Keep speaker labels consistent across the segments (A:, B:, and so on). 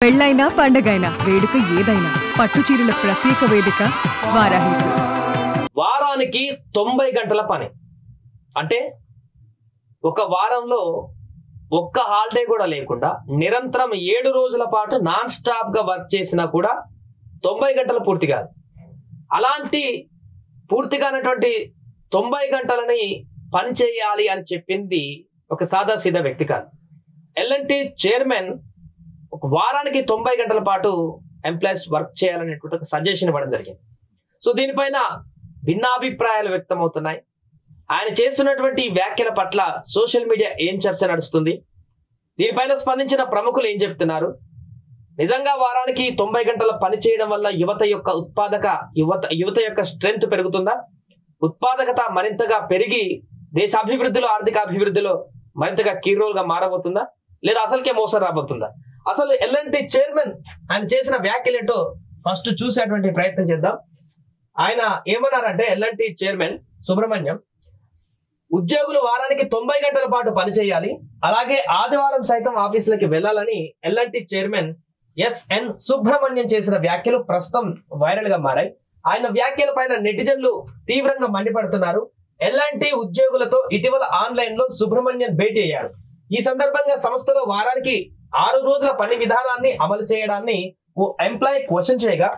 A: పెళ్ళైనా పండగైనా వేడుక ఏదైనా పట్టు చీరల ప్రత్యేక వేదిక వారాహి సిల్క్స్.
B: వారానికి 90 గంటల పని అంటే ఒక వారంలో ఒక్క హాలిడే కూడా లేకుండా నిరంతరం 7 రోజుల పాటు నాన్ స్టాప్ గా వర్క్ చేసినా కూడా 90 గంటలు పూర్తి కాదు. అలాంటి పూర్తిగానటువంటి 90 గంటలని పని చేయాలి అని చెప్పింది ఒక సాదా సీదా వ్యక్తి కాదు. ఎల్ఎన్టీ చైర్మన్ ఒక వారానికి 90 గంటల పాటు ఎంప్లాయీస్ వర్క్ చేయాలనేటువంటి ఒక సజెషన్ ఇవ్వడం జరిగింది. సో దీనిపైన భిన్నాభిప్రాయాలు వ్యక్తమవుతున్నాయి. ఆయన చేస్తున్నటువంటి వ్యాఖ్యల పట్ల సోషల్ మీడియా ఏం చర్చ నడుస్తుంది, దీనిపైన స్పందించిన ప్రముఖులు ఏం చెప్తున్నారు, నిజంగా వారానికి 90 గంటల పని చేయడం వల్ల యువత యొక్క స్ట్రెంగ్త్ పెరుగుతుందా, ఉత్పాదకత మరింతగా పెరిగి దేశ అభివృద్ధిలో ఆర్థిక అభివృద్ధిలో మరింతగా కీ రోల్ గా మారబోతుందా లేదా అసలుకే మోసం రాబోతుందా, అసలు ఎల్ఎన్టీ చైర్మన్ ఆయన చేసిన వ్యాఖ్యలేంటో ఫస్ట్ చూసేటువంటి ప్రయత్నం చేద్దాం. ఆయన ఏమన్నారంటే ఎల్ఎన్టీ చైర్మన్ సుబ్రహ్మణ్యం, ఉద్యోగులు వారానికి 90 గంటల పాటు పనిచేయాలి, అలాగే ఆదివారం సైతం ఆఫీసులకి వెళ్లాలని ఎల్ఎన్టీ చైర్మన్ ఎస్ఎన్ సుబ్రహ్మణ్యం చేసిన వ్యాఖ్యలు ప్రస్తుతం వైరల్ గా మారాయి. ఆయన వ్యాఖ్యల పైన నెటిజన్లు తీవ్రంగా మండిపడుతున్నారు. ఎల్ఎన్టీ ఉద్యోగులతో ఇటీవల ఆన్లైన్ లో సుబ్రహ్మణ్యం భేటీ అయ్యారు. ఈ సందర్భంగా సంస్థలో వారానికి 6 రోజుల పని విధానాన్ని అమలు చేయడాన్ని ఓ ఎంప్లాయీ క్వశ్చన్ చేయగా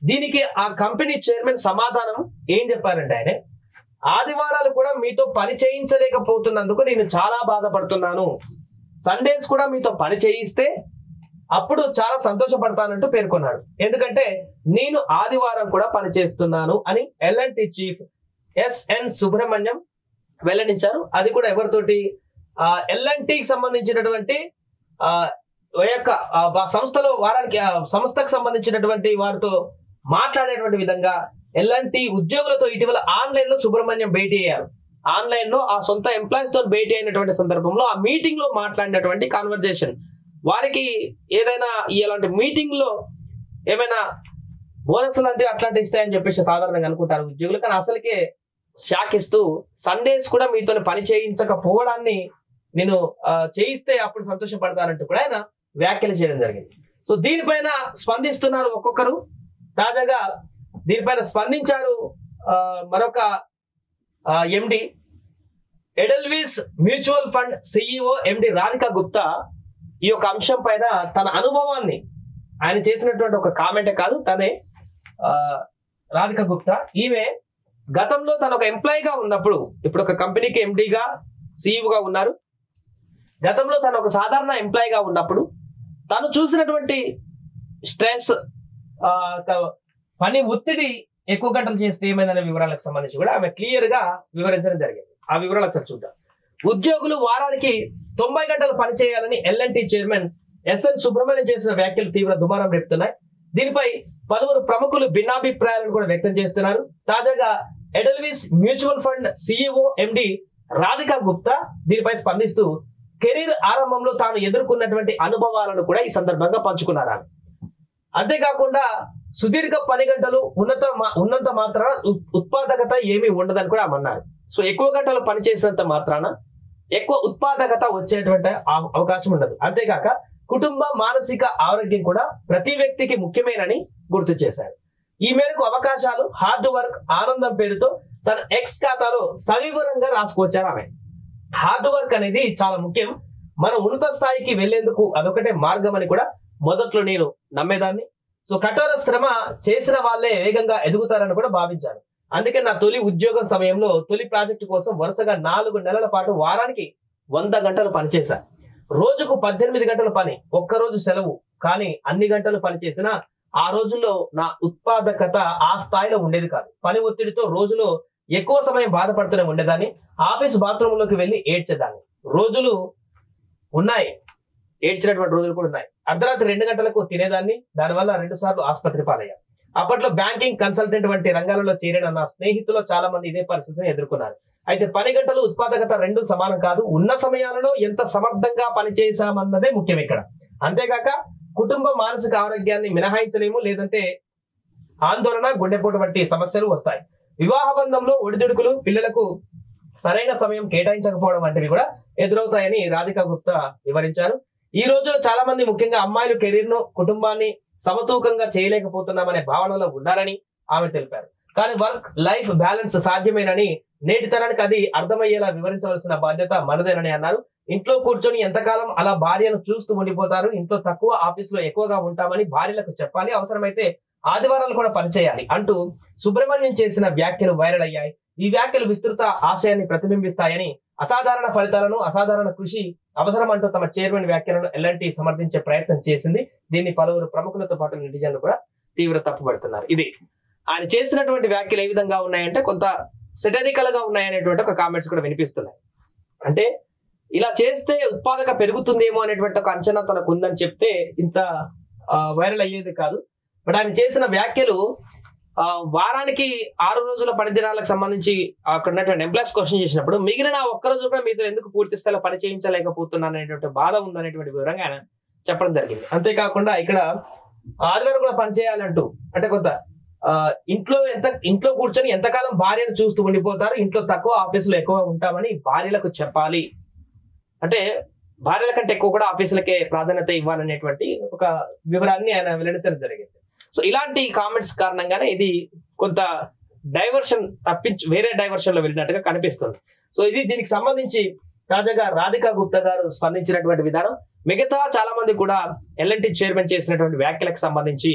B: దీనికి ఆ కంపెనీ చైర్మన్ సమాధానం ఏం చెప్పారంటే, ఆయన ఆదివారాలు కూడా మీతో పని చేయించలేకపోతున్నందుకు నేను చాలా బాధపడుతున్నాను, సండేస్ కూడా మీతో పని చేయిస్తే అప్పుడు చాలా సంతోషపడతానంటూ పేర్కొన్నాడు. ఎందుకంటే నేను ఆదివారం కూడా పని చేస్తున్నాను అని ఎల్ఎన్టీ చీఫ్ ఎస్ఎన్ సుబ్రహ్మణ్యం వెల్లడించారు. అది కూడా ఎవరితోటి, ఎల్ఎన్టీకి సంబంధించినటువంటి సంస్థలో వారానికి సంస్థకు సంబంధించినటువంటి వారితో మాట్లాడేటువంటి విధంగా ఎల్ఎన్టీ ఉద్యోగులతో ఇటీవల ఆన్లైన్ లో సుబ్రహ్మణ్యం భేటీ అయ్యారు. ఆన్లైన్ లో ఆ సొంత ఎంప్లాయీస్ తో భేటీ అయినటువంటి సందర్భంలో ఆ మీటింగ్ లో మాట్లాడినటువంటి కాన్వర్జేషన్, వారికి ఏదైనా ఇలాంటి మీటింగ్ లో ఏమైనా బోనస్ లాంటివి అట్లాంటి ఇస్తాయని చెప్పేసి సాధారణంగా అనుకుంటారు ఉద్యోగులు, కానీ అసలుకే షాక్ ఇస్తూ సండేస్ కూడా మీతో పని చేయించకపోవడాన్ని నేను చేయిస్తే అప్పుడు సంతోషపడతానంటూ కూడా ఆయన వ్యాఖ్యలు చేయడం జరిగింది. సో దీనిపైన స్పందిస్తున్నారు ఒక్కొక్కరు. తాజాగా దీనిపైన స్పందించారు మరొక ఎండి, ఎడెల్విస్ మ్యూచువల్ ఫండ్ సిఇఓ ఎండి రాధికా గుప్తా. ఈ యొక్క అంశం పైన తన అనుభవాన్ని ఆయన చేసినటువంటి ఒక కామెంటే కాదు, తనే రాధికా గుప్తా. ఈమె గతంలో తను ఒక ఎంప్లాయీగా ఉన్నప్పుడు, ఇప్పుడు ఒక కంపెనీకి ఎండిగా సిఇఓగా ఉన్నారు. గతంలో తను ఒక సాధారణ ఎంప్లాయీగా ఉన్నప్పుడు తను చూసినటువంటి స్ట్రెస్, పని ఒత్తిడి ఎక్కువ గంటలు చేస్తే ఏమైందనే వివరాలకు సంబంధించి కూడా ఆమె క్లియర్ గా వివరించడం జరిగింది. ఆ వివరాలకు ఒకసారి చూద్దాం. ఉద్యోగులు వారానికి 90 గంటలు పని చేయాలని ఎల్ఎన్టీ చైర్మన్ ఎస్ఎన్ సుబ్రహ్మణ్యం చేసిన వ్యాఖ్యలు తీవ్ర దుమారం రేపుతున్నాయి. దీనిపై పలువురు ప్రముఖులు భిన్నాభిప్రాయాలను కూడా వ్యక్తం చేస్తున్నారు. తాజాగా ఎడెల్విస్ మ్యూచువల్ ఫండ్ సిఇఓ ఎండి రాధికా గుప్తా దీనిపై స్పందిస్తూ కెరీర్ ఆరంభంలో తాను ఎదుర్కొన్నటువంటి అనుభవాలను కూడా ఈ సందర్భంగా పంచుకున్నారు. అంతేకాకుండా సుదీర్ఘ పని గంటలు ఉన్నంత మాత్రాన ఉత్పాదకత ఏమీ ఉండదని కూడా అన్నారు. సో ఎక్కువ గంటలు పనిచేసినంత మాత్రాన ఎక్కువ ఉత్పాదకత వచ్చేటువంటి అవకాశం ఉండదు. అంతేకాక కుటుంబ మానసిక ఆరోగ్యం కూడా ప్రతి వ్యక్తికి ముఖ్యమేనని గుర్తు చేశారు. ఈ మేరకు అవకాశాలు, హార్డ్ వర్క్, ఆనందం పేరుతో తన ఎక్స్ ఖాతాలో సవివరంగా రాసుకొచ్చారు ఆమె. హార్డ్ వర్క్ అనేది చాలా ముఖ్యం, మనం ఉన్నత స్థాయికి వెళ్లేందుకు అదొకటే మార్గం అని కూడా మొదట్లో నేను నమ్మేదాన్ని. సో కఠోర శ్రమ చేసిన వాళ్ళే వేగంగా ఎదుగుతారని కూడా భావించాను. అందుకే నా తొలి ఉద్యోగం సమయంలో తొలి ప్రాజెక్టు కోసం వరుసగా 4 నెలల పాటు వారానికి 100 గంటలు పనిచేశాను. రోజుకు 18 గంటల పని, ఒక్కరోజు సెలవు, కానీ అన్ని గంటలు పనిచేసినా ఆ రోజుల్లో నా ఉత్పాదకత ఆ స్థాయిలో ఉండేది కాదు. పని ఒత్తిడితో రోజులో ఎక్కువ సమయం బాధపడుతూనే ఉండేదాన్ని. ఆఫీస్ బాత్రూంలోకి వెళ్ళి ఏడ్చేదాన్ని. రోజులు ఉన్నాయి, ఏడ్చినటువంటి రోజులు కూడా ఉన్నాయి. అర్ధరాత్రి 2 గంటలకు తినేదాన్ని. దానివల్ల 2 సార్లు ఆసుపత్రి పాలయ్యాను. అప్పట్లో బ్యాంకింగ్, కన్సల్టెంట్ వంటి రంగాలలో చేరిన నా స్నేహితులు చాలా మంది ఇదే పరిస్థితిని ఎదుర్కొన్నారు. అయితే పని గంటలు, ఉత్పాదకత రెండు సమానం కాదు. ఉన్న సమయాలలో ఎంత సమర్థంగా పనిచేశామన్నదే ముఖ్యం ఇక్కడ. అంతేకాక కుటుంబ మానసిక ఆరోగ్యాన్ని మినహాయించలేము, లేదంటే ఆందోళన, గుండెపోటు వంటి సమస్యలు వస్తాయి. వివాహ బంధంలో ఒడిదుడుకులు, పిల్లలకు సరైన సమయం కేటాయించకపోవడం వంటివి కూడా ఎదురవుతాయని రాధికా గుప్తా వివరించారు. ఈ రోజుల్లో చాలా మంది ముఖ్యంగా అమ్మాయిలు కెరీర్ ను కుటుంబాన్ని సమతూకంగా చేయలేకపోతున్నామనే భావనలో ఉన్నారని ఆమె తెలిపారు. కానీ వర్క్ లైఫ్ బ్యాలెన్స్ సాధ్యమేనని నేటి తరానికి అది అర్థమయ్యేలా వివరించవలసిన బాధ్యత మనదేనని అన్నారు. ఇంట్లో కూర్చొని ఎంతకాలం అలా భార్యను చూస్తూ ఉండిపోతారు, ఇంట్లో తక్కువ ఆఫీసులో ఎక్కువగా ఉంటామని భార్యలకు చెప్పాలి, అవసరమైతే ఆదివారాలు కూడా పనిచేయాలి అంటూ సుబ్రహ్మణ్యం చేసిన వ్యాఖ్యలు వైరల్ అయ్యాయి. ఈ వ్యాఖ్యలు విస్తృత ఆశయాన్ని ప్రతిబింబిస్తాయని, అసాధారణ ఫలితాలను అసాధారణ కృషి అవసరం అంటూ తమ చైర్మన్ వ్యాఖ్యలను ఎల్ఎన్టీ సమర్థించే ప్రయత్నం చేసింది. దీన్ని పలువురు ప్రముఖులతో పాటు నెటిజన్లు కూడా తీవ్ర తప్పుపడుతున్నారు. ఇది ఆయన చేసినటువంటి వ్యాఖ్యలు ఏ విధంగా ఉన్నాయంటే కొంత సెటరికల్ గా ఉన్నాయనేటువంటి ఒక కామెంట్స్ కూడా వినిపిస్తున్నాయి. అంటే ఇలా చేస్తే ఉత్పాదక పెరుగుతుందేమో అనేటువంటి ఒక అంచనా తనకు ఉందని చెప్తే ఇంత వైరల్ అయ్యేది కాదు. బట్ ఆయన చేసిన వ్యాఖ్యలు వారానికి 6 రోజుల పని దినాలకు సంబంధించి అక్కడ ఉన్నటువంటి ఎంప్లాయీస్ క్వశ్చన్ చేసినప్పుడు మిగిలిన ఒక్కరోజు కూడా మీతో ఎందుకు పూర్తి స్థాయిలో పని చేయించలేకపోతున్నాను అనేటువంటి బాధ ఉందనేటువంటి వివరంగా ఆయన చెప్పడం జరిగింది. అంతేకాకుండా ఇక్కడ ఆదివారం కూడా పనిచేయాలంటూ అంటే కొంత ఇంట్లో కూర్చొని ఎంతకాలం భార్యను చూస్తూ ఉండిపోతారు, ఇంట్లో తక్కువ ఆఫీసులో ఎక్కువ ఉంటామని భార్యలకు చెప్పాలి, అంటే భార్యల కంటే ఎక్కువ కూడా ఆఫీసులకే ప్రాధాన్యత ఇవ్వాలనేటువంటి ఒక వివరాన్ని ఆయన వెల్లడించడం జరిగింది. సో ఇలాంటి కామెంట్స్ కారణంగానే ఇది కొంత డైవర్షన్ తప్పించి వేరే డైవర్షన్ లో వెళ్ళినట్టుగా కనిపిస్తుంది. సో ఇది దీనికి సంబంధించి తాజాగా రాధికా గుప్తా గారు స్పందించినటువంటి విధానం, మిగతా చాలా మంది కూడా ఎల్ఎన్టీ చైర్మన్ చేసినటువంటి వ్యాఖ్యలకు సంబంధించి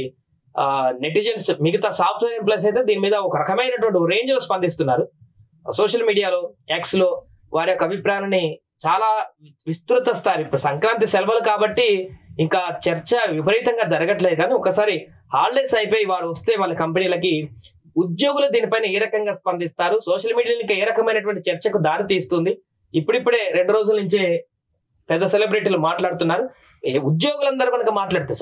B: నెటిజన్స్ మిగతా సాఫ్ట్వేర్ ఎంప్లాయీస్ అయితే దీని మీద ఒక రకమైనటువంటి రేంజ్ లో స్పందిస్తున్నారు. సోషల్ మీడియాలో ఎక్స్ లో వారి యొక్క అభిప్రాయాలని చాలా విస్తృత స్థాయి, ఇప్పుడు సంక్రాంతి సెలవులు కాబట్టి ఇంకా చర్చ విపరీతంగా జరగట్లేదు, కానీ ఒకసారి హాలిడేస్ అయిపోయి వారు వస్తే వాళ్ళ కంపెనీలకి ఉద్యోగులు దీనిపైన ఏ రకంగా స్పందిస్తారు, సోషల్ మీడియాలో ఇంకా ఏ రకమైనటువంటి చర్చకు దారి తీస్తుంది. ఇప్పుడిప్పుడే 2 రోజుల నుంచే పెద్ద సెలబ్రిటీలు మాట్లాడుతున్నారు. ఉద్యోగులందరూ కనుక మాట్లాడితే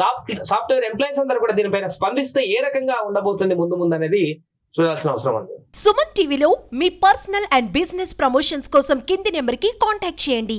B: సాఫ్ట్వేర్ ఎంప్లాయీస్ అందరూ కూడా దీనిపైన స్పందిస్తే ఏ రకంగా ఉండబోతుంది ముందు అనేది చూడాల్సిన అవసరం ఉంది.
C: సుమన్ టీవీలో మీ పర్సనల్ అండ్ బిజినెస్ ప్రమోషన్స్ కోసం కింది నెంబర్కి కాంటాక్ట్ చేయండి.